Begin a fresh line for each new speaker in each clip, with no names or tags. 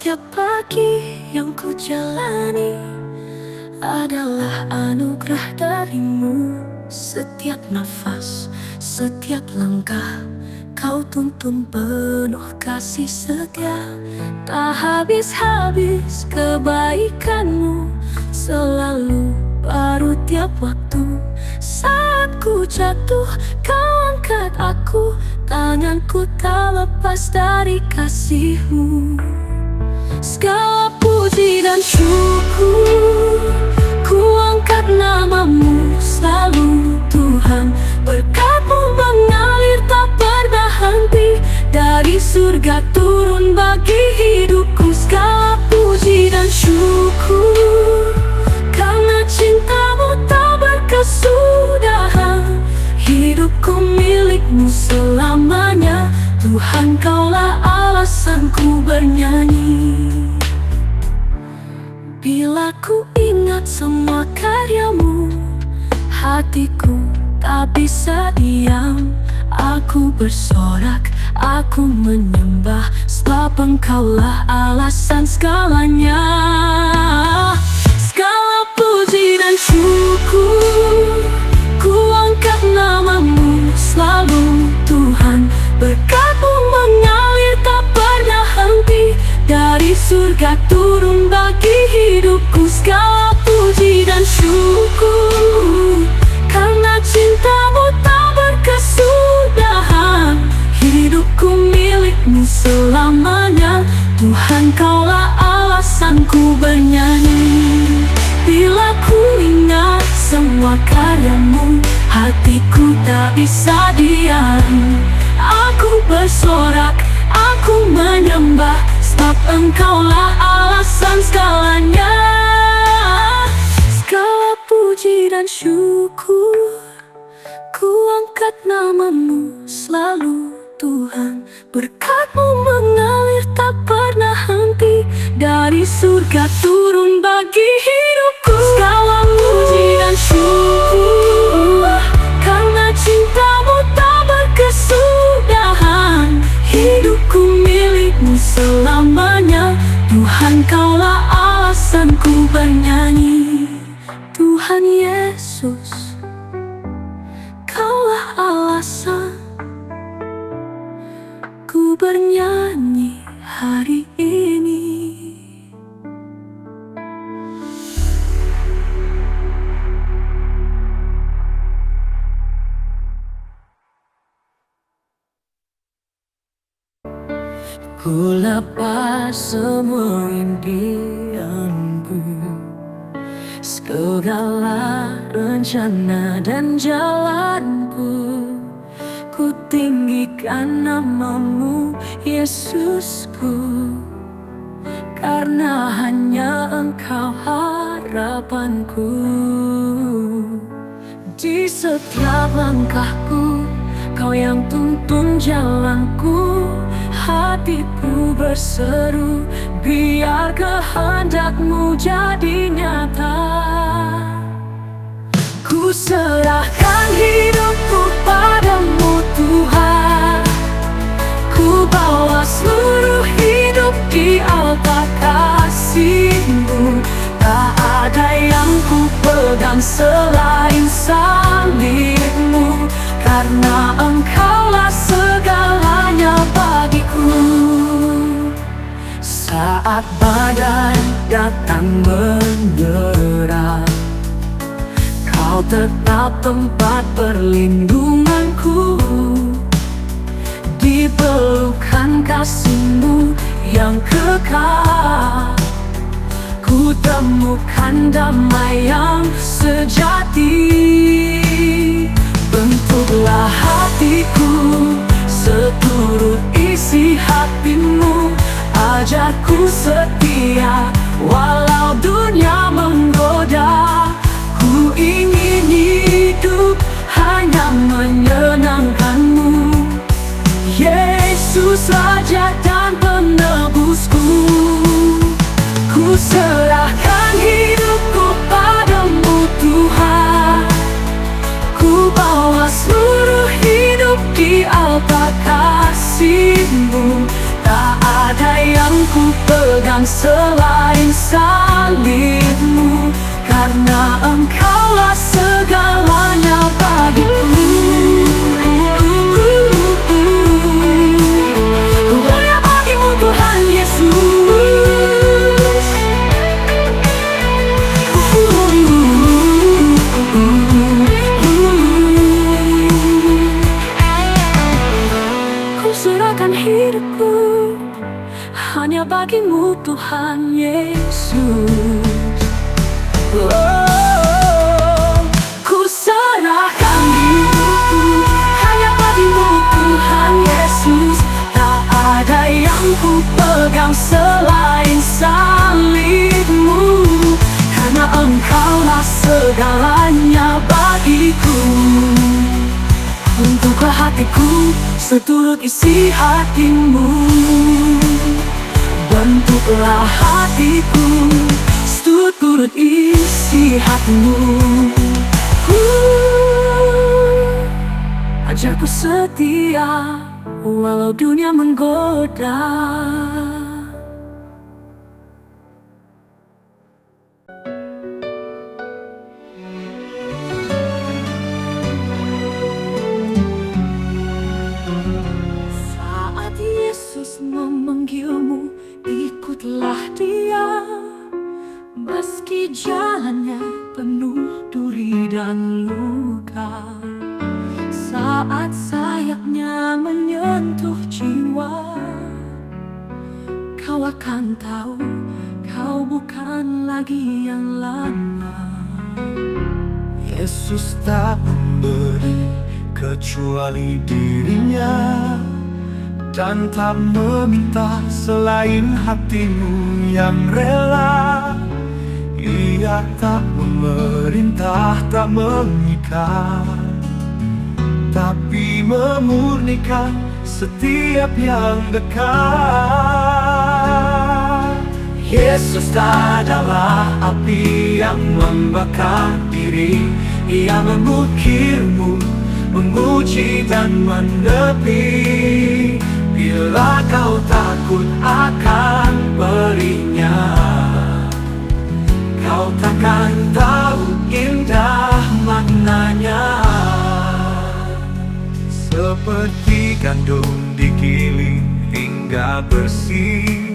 Setiap pagi yang ku jalani adalah anugerah darimu. Setiap nafas, setiap langkah, kau tuntun penuh kasih setia. Tak habis-habis kebaikanmu, selalu baru tiap waktu. Saat ku jatuh, kau angkat aku, tanganku tak lepas dari kasih-Mu. Segala puji dan syukur ku angkat namamu selalu Tuhan. Berkat-Mu mengalir tak pernah henti, dari surga turun bagi hidupku. Segala puji dan syukur, karena cinta-Mu tak berkesudahan. Hidupku milik-Mu selamanya, Tuhan, Kaulah alasanku bernyanyi. Bila ku ingat semua karya-Mu, hatiku tak bisa diam. Aku bersorak, aku menyembah, sebab Engkaulah alasan segalanya. Segala puji dan syukur ku angkat namamu selalu Tuhan. Berkat-Mu mengalir tak pernah henti, dari surga turun bagi hidupku. Segala puji dan syukur, karena cinta-Mu tak berkesudahan. Hidupku milik-Mu selamanya, Tuhan, Kaulah alasanku bernyanyi. Bila ku ingat semua karya-Mu, hatiku tak bisa diam. Aku bersorak, aku menyembah, sebab Engkaulah alasan segalanya. Segala puji dan syukur ku angkat namamu selalu Tuhan. Berkat-Mu mengalir tak pernah henti, dari surga turun bagi hidupku. Segala puji dan syukur, karena cinta-Mu tak berkesudahan. Hidupku milik-Mu selamanya, Tuhan, Kaulah alasanku bernyanyi. Tuhan Yesus, Kaulah alasan ku bernyanyi hari ini. Ku lepas semua impianku, segala rencana dan jalanku. Ku tinggikan namamu Yesusku, karena hanya Engkau harapanku. Di setiap langkahku, Kau yang tuntun jalanku. Hatiku berseru, biar kehendak-Mu jadi nyata. Ku serahkan hidupku padamu Tuhan. Ku bawa seluruh hidup di altar kasih-Mu. Tak ada yang ku pegang selain salib-Mu, karena Engkaulah segalanya bagiku. Saat badai datang menyerang, Kau tetap tempat perlindunganku. Di pelukan kasih-Mu yang kekal, ku temukan damai yang sejati. Bentuklah hatiku seturut isi hati-Mu. Ajarku setia walau dunia menggoda. Ku ingin hidup hanya menyenangkan-Mu, Yesus Raja dan Penebusku. Ku serahkan hidupku padamu Tuhan. Ku bawa seluruh hidup di altar kasih-Mu. Tak ada yang ku pegang selain salibmu, karena Engkaulah segalanya bagiku. Ku layak bagimu Tuhan Yesus. Ku serahkan hidupku hanya bagimu Tuhan Yesus. Oh, ku serahkan hidupku hanya bagimu Tuhan Yesus. Tak ada yang ku pegang selain salibmu, karena Engkaulah segalanya bagiku. Untuklah hatiku seturut isi hatimu, bentuklah hatiku seturut isi hatimu. Ajarku setia walau dunia menggoda. Saat Yesus memanggilmu, ikutlah Dia. Meski jalannya penuh duri dan luka, saat sayapnya menyentuh jiwa, kau akan tahu kau bukan lagi yang lama.
Yesus tak memberi kecuali dirinya, dan tak meminta selain hatimu yang rela. Ia tak memerintah, tak mengikat, tapi memurnikan setiap yang dekat. Yesus adalah api yang membakar diri. Ia mengukirmu, menguji dan menepi. Bila kau takut akan perihnya, kau takkan tahu indah maknanya. Seperti gandum digiling hingga bersih,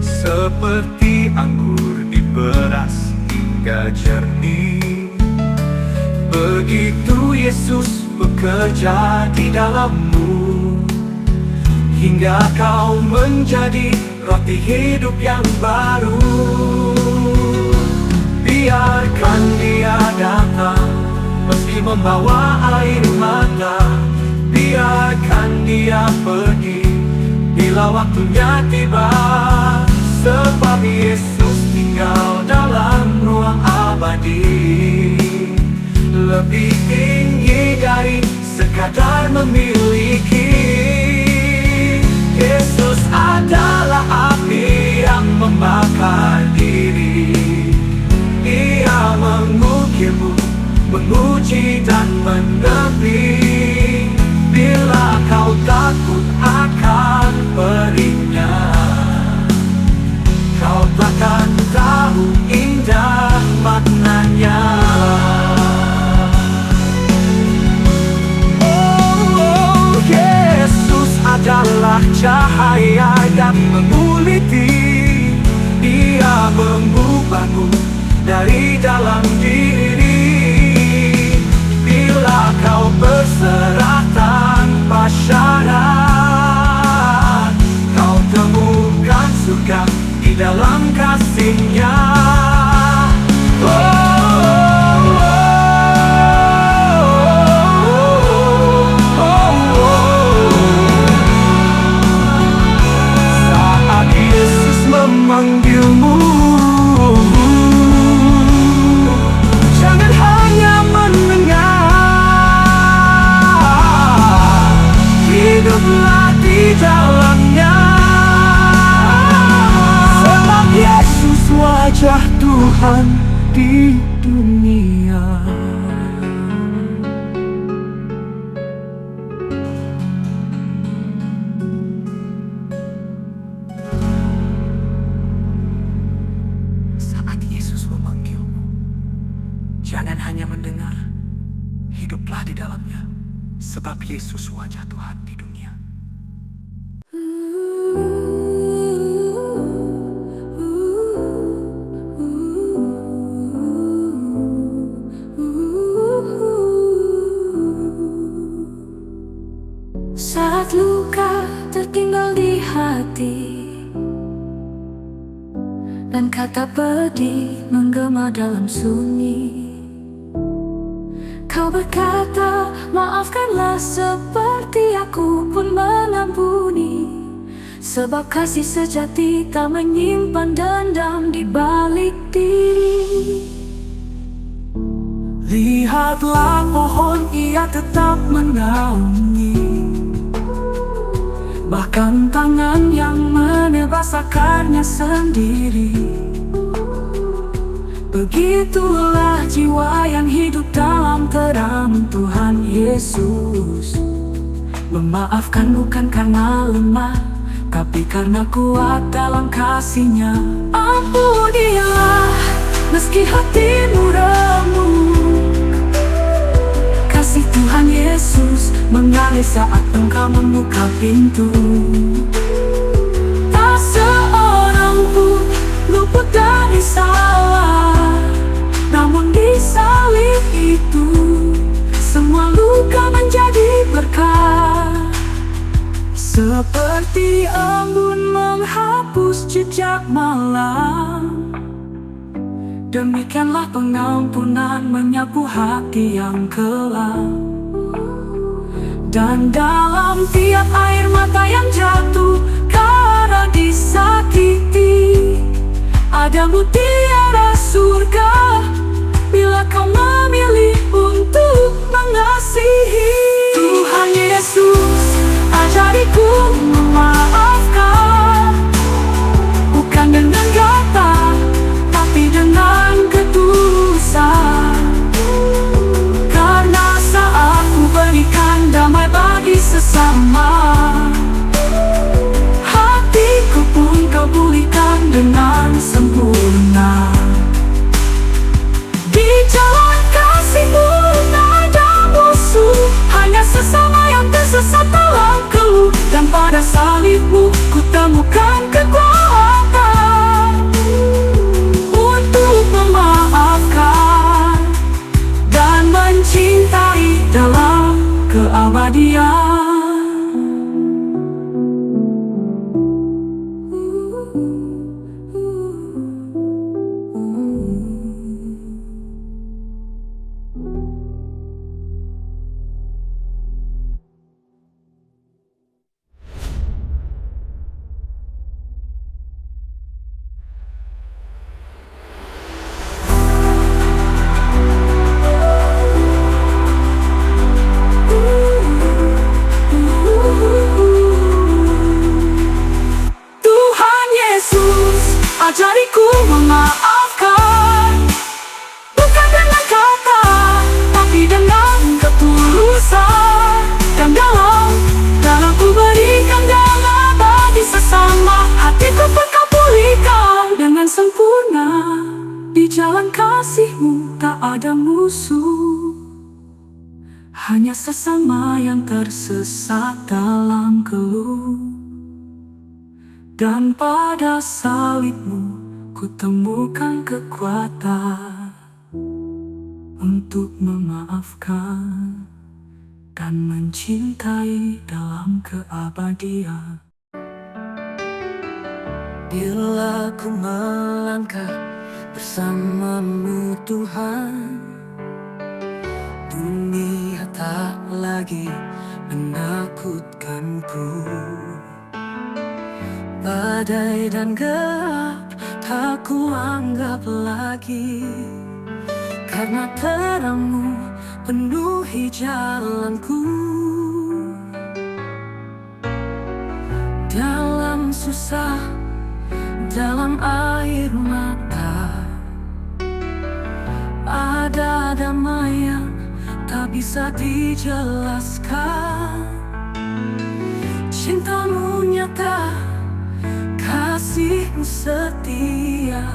seperti anggur diperas hingga jernih, begitu Yesus bekerja di dalammu, hingga kau menjadi roti hidup yang baru. Biarkan Dia datang, meski membawa air mata. Biarkan Dia pergi bila waktunya tiba. Sebab Yesus tinggal dalam ruang abadi, lebih tinggi dari sekadar memiliki. Yesus adalah api yang membakar diri. Ia mengukirmu, menguji dan menepi. Bila kau takut akan perihnya, kau takkan tahu indah maknanya. Oh, Yesus adalah cahaya yang menguliti. Dia mengubahmu dari dalam diri. Bila kau berserah tanpa syarat, kau temukan surga di dalam kasih-Nya. Saat Yesus memanggilmu, jangan hanya mendengar, hiduplah di dalamnya. Sebab Yesus wajah Tuhan di dunia. dalamnya, sebab Yesus wajah Tuhan di dunia.
Saat luka tertinggal di hati dan kata pedih menggema dalam sunyi, Kau berkata, maafkanlah seperti aku pun mengampuni. Sebab kasih sejati tak menyimpan dendam di balik diri.
Lihatlah pohon, ia tetap menaungi, bahkan tangan yang menebas akarnya sendiri. Begitulah jiwa yang hidup dalam terang Tuhan Yesus. Memaafkan bukan karena lemah, tapi karena kuat dalam kasih-Nya. Ampunilah meski hatimu remuk. Kasih Tuhan Yesus mengalir saat Engkau membuka pintu. Tak seorang pun luput dari salah, namun di salib itu semua luka menjadi berkah. Seperti embun menghapus jejak malam, demikianlah pengampunan menyapu hati yang kelam. Dan dalam tiap air mata yang jatuh karena disakiti, ada mutiara surga bila kau memilih untuk mengasihi. Tuhan Yesus, ajariku memaafkan, bukan dengan kata, tapi dengan ketulusan. Karena saat ku berikan damai bagi sesama, hatiku pun kau pulihkan dengan sempurna. Di jalan kasih-Mu tak ada musuh, hanya sesama yang tersesat dalam keluh. Dan pada salib-Mu ku temukan kekuatan untuk memaafkan dan mencintai dalam keabadian. Ajariku memaafkan, bukan dengan kata, tapi dengan ketulusan. Dan dalam ku berikan damai bagi sesama, hatiku pun kau pulihkan dengan sempurna. Di jalan kasih-Mu tak ada musuh, hanya sesama yang tersesat dalam keluh. Dan pada salib-Mu ku temukan kekuatan untuk memaafkan dan mencintai dalam keabadian. Bila ku melangkah bersama-Mu Tuhan, dunia tak lagi menakutkanku. Badai dan gelap tak ku anggap lagi, karena terang-Mu penuhi jalanku. Dalam susah, dalam air mata, ada damai yang tak bisa dijelaskan. Cinta-Mu nyata, kasih-Mu setia,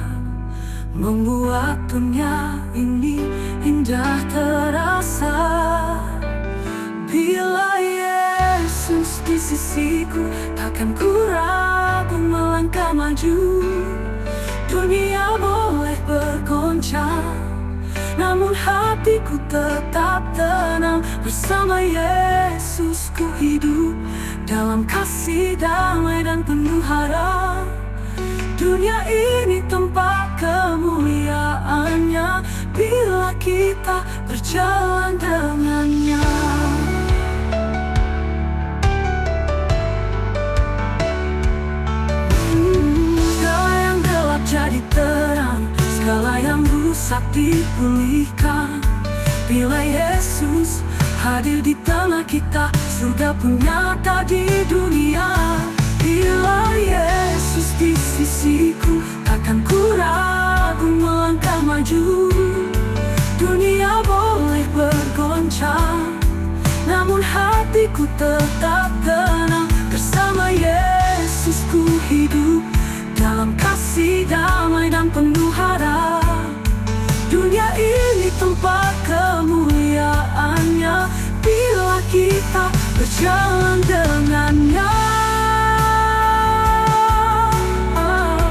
membuat dunia ini indah terasa.
sisiku, takkan ku ragu melangkah maju. Dunia boleh bergoncang, namun hatiku tetap tenang. Bersama Yesus ku hidup dalam kasih damai dan penuh harap. Dunia ini tempat kemuliaannya bila kita berjalan dengannya. Segala yang gelap jadi terang, segala yang rusak dipulihkan. Bila Yesus hadir di tengah kita, surga pun nyata di dunia. Bila Yesus di sisiku, takkan ku ragu melangkah maju. Dunia boleh bergoncang, namun hatiku tetap tenang. Bersama Yesus ku hidup dalam kasih damai dan penuh harap. Dunia ini tempat kemuliaannya bila kita berjalan dengannya.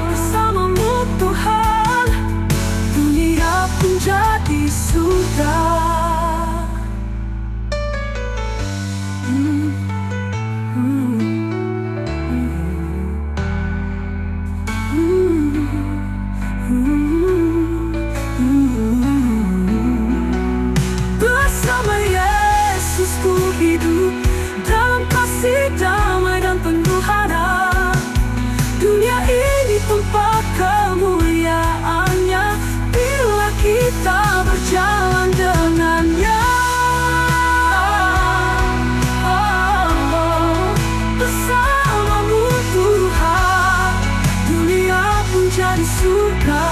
Bersamamu Tuhan, dunia pun jadi surga. Bersama Yesus ku hidup dalam kasih damai dan penuh harap. Dunia ini tempat kemuliaannya bila kita berjalan dengannya. Bersamamu Tuhan, dunia pun jadi surga.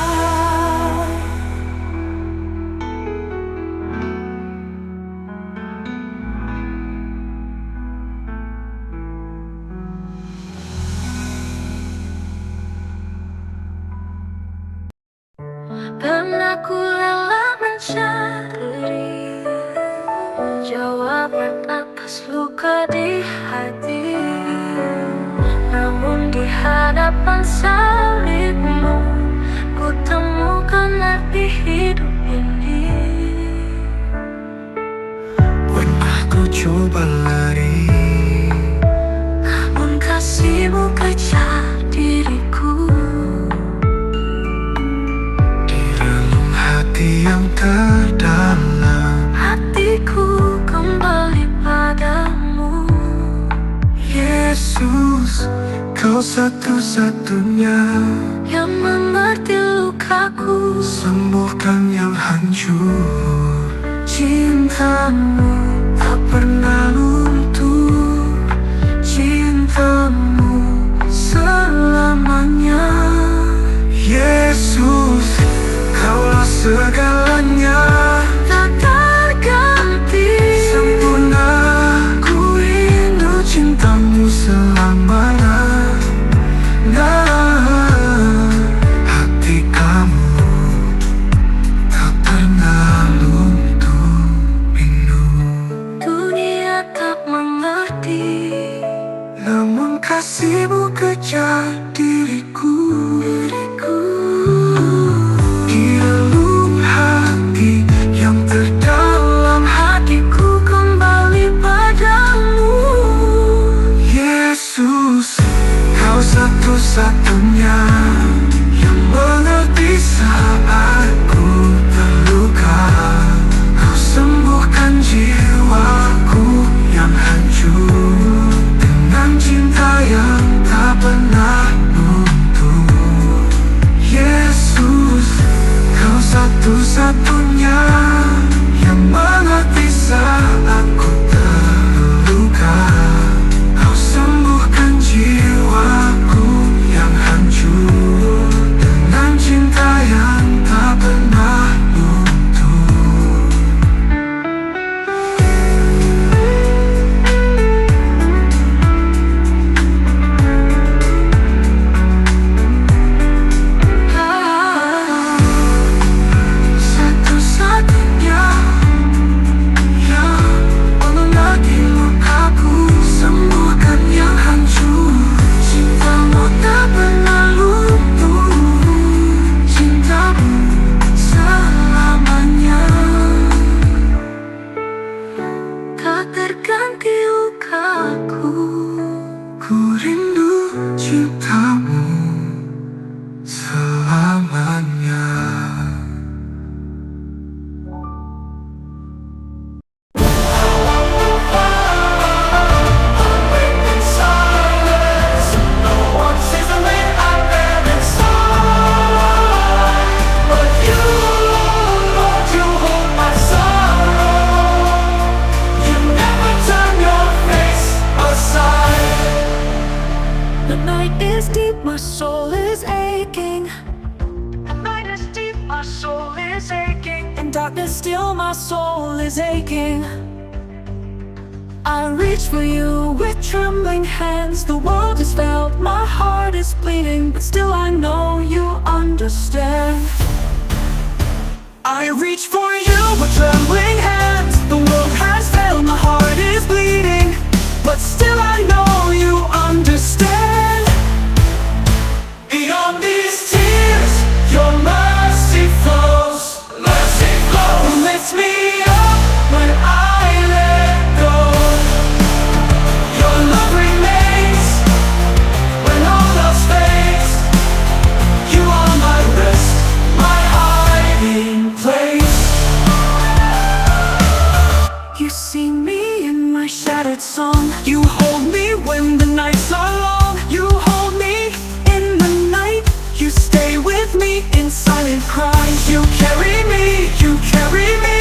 Pernah ku rela mencari jawaban atas luka di hati, namun di hadapan salibmu ku temukan arti hidup ini.
Pernah ku coba lari,
namun kasihmu kejar diriku.
yang terdalam,
hatiku kembali padamu.
Yesus, Kau satu-satunya
yang mengerti lukaku,
sembuhkan yang hancur.
Cintamu
tak pernah luntur, cintamu selamanya. Yesus, Kaulah segalanya,
tak terganti,
sempurna. Ku rindu cintamu selamanya. Hati kamu tak pernah luntur rindu.
Dunia tak mengerti,
namun kasihmu kejar diriku. Satu-satunya yang mengerti saat ku terluka. Kau sembuhkan jiwaku yang hancur dengan cinta yang tak pernah luntur.
ganti lukaku.
Ku rindu cintamu selamanya.
The night is deep, my soul is aching.
The night is deep, my soul is aching.
In darkness still my soul is aching. I reach for you with trembling hands. The world is felt, my heart is bleeding, but still I know you understand. I reach for you with trembling hands. The world has failed, my heart is bleeding, but still I know you understand. Beyond these tears, your mercy flows. Mercy flows. You lift me up when I let go. Your love remains when all else fades. You are my rest, my hiding place. You see me in my shattered song. You hold me when the nights are long. You hold me in the night. You stay with me in silent cries. You carry me, you carry me.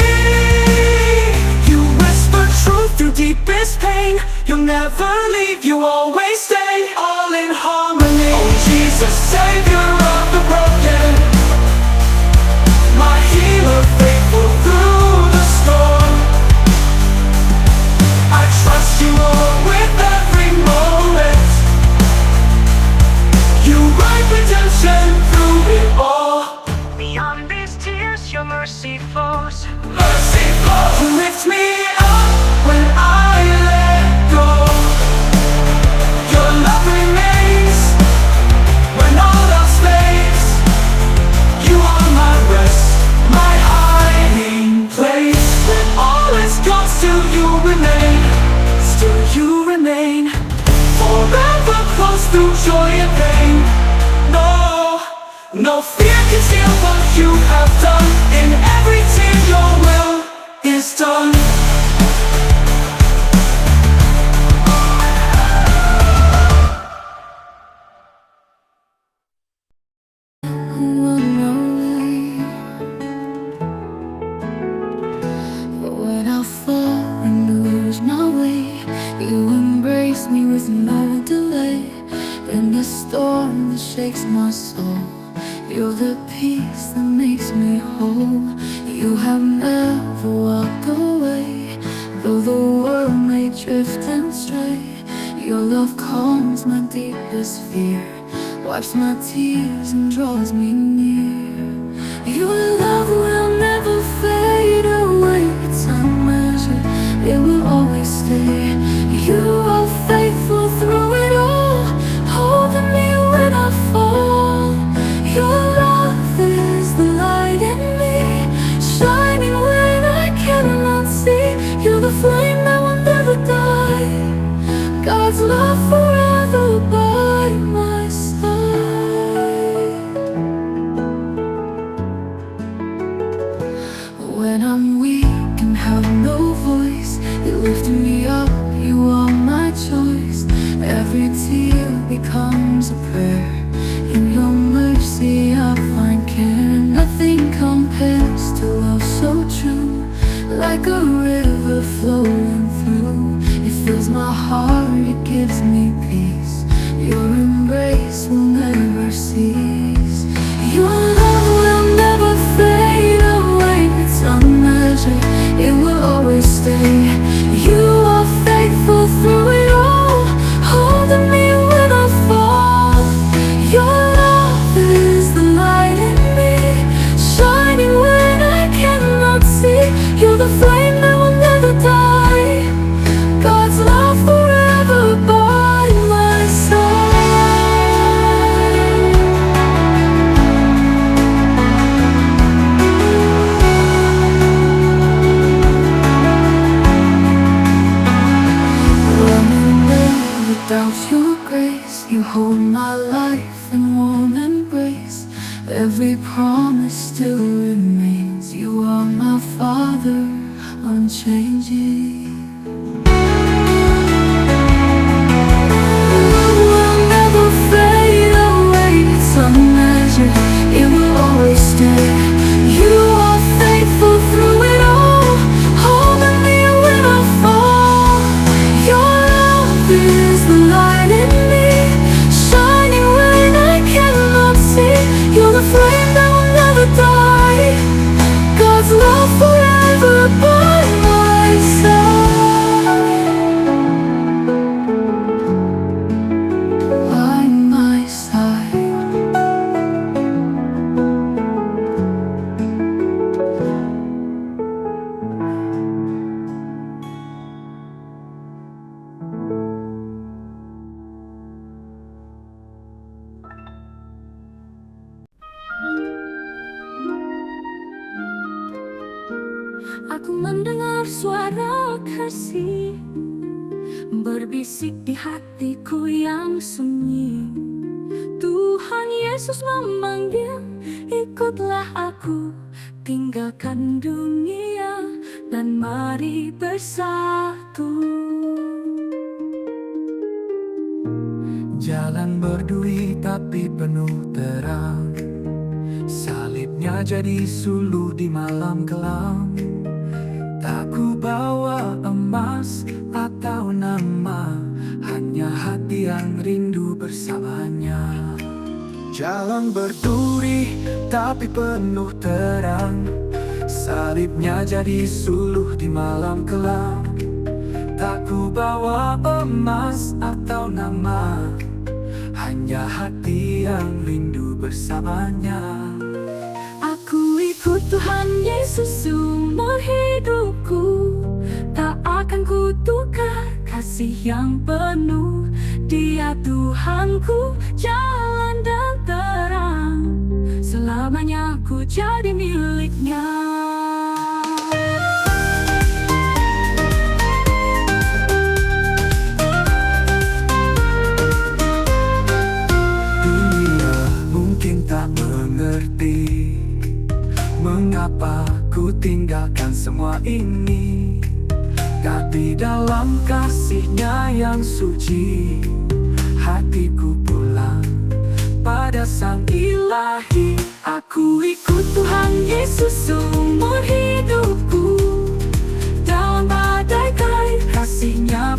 You whisper truth through deepest pain. You'll never leave, you always stay. All in harmony. Oh Jesus, Savior of the broken, my healer, faithful through the storm. I trust you all with every moment. You write redemption through it all.
Beyond these tears, your mercy flows.
Mercy flows. You lift me up when I let go. Your love remains when all else fades. You are my rest, my hiding place. When all is gone, still you remain. Still you remain. Forever close through joy and pain. No, no fear can steal what you have done. In every tear your will is done.
But when I fall and lose my way, you embrace me with no delay. In the storm that shakes my soul, you're the peace that makes me whole. You have never walked away, though the world may drift and stray. Your love calms my deepest fear, wipes my tears and draws me near. Your love will never fade away. It's unmeasured, it will always stay. You are faithful through it all, holding me when I fall. Your love is the light in me, shining when I cannot see. You're the flame that will never die, God's love forever by my side. When I'm weak and have no voice, you lift me up, you are my choice. Every tear becomes a prayer. In your mercy I find care. Nothing compares to love so true, like a river flowing through. It fills my heart, it gives me peace. Your embrace will never cease. Your love will never fade away. It's unmeasured, it will always stay. You are faithful through it all, holding me when I fall. Your love is the light in me, shining when I cannot see. You're the flame that will never die, God's love forever by Without your grace, you hold my life in warm embrace. Every promise still remains. You are my Father, unchanging. Love will never fade away. It's unmeasured, it will always stay. You are faithful through it all, holding me when I fall. Your love is the light in me, shining when I cannot see. You're the flame that will never die, God's love forever by my side. By my side. Aku mendengar suara kasih berbisik di hatiku yang sunyi. Tuhan Yesus memanggil, ikutlah aku, tinggalkan dunia dan mari bersatu.
Jalan berduri tapi penuh terang, salibnya jadi suluh di malam kelam. Tak ku bawa emas atau nama, hanya hati yang rindu bersamanya. Jalan berduri tapi penuh terang, salibnya jadi suluh di malam kelam. Tak ku bawa emas atau nama, hanya hati yang rindu bersamanya.
Aku ikut Tuhan Yesus seumur hidupku, tak akan ku tukar kasih yang penuh. Dia Tuhanku, jalan dan terang, selamanya ku jadi miliknya.
Dunia mungkin tak mengerti mengapa ku tinggalkan semua ini, tapi dalam kasih-Nya yang suci, hatiku pulang pada Sang Ilahi. Aku ikut Tuhan Yesus seumur hidupku, dalam badai kasih-Nya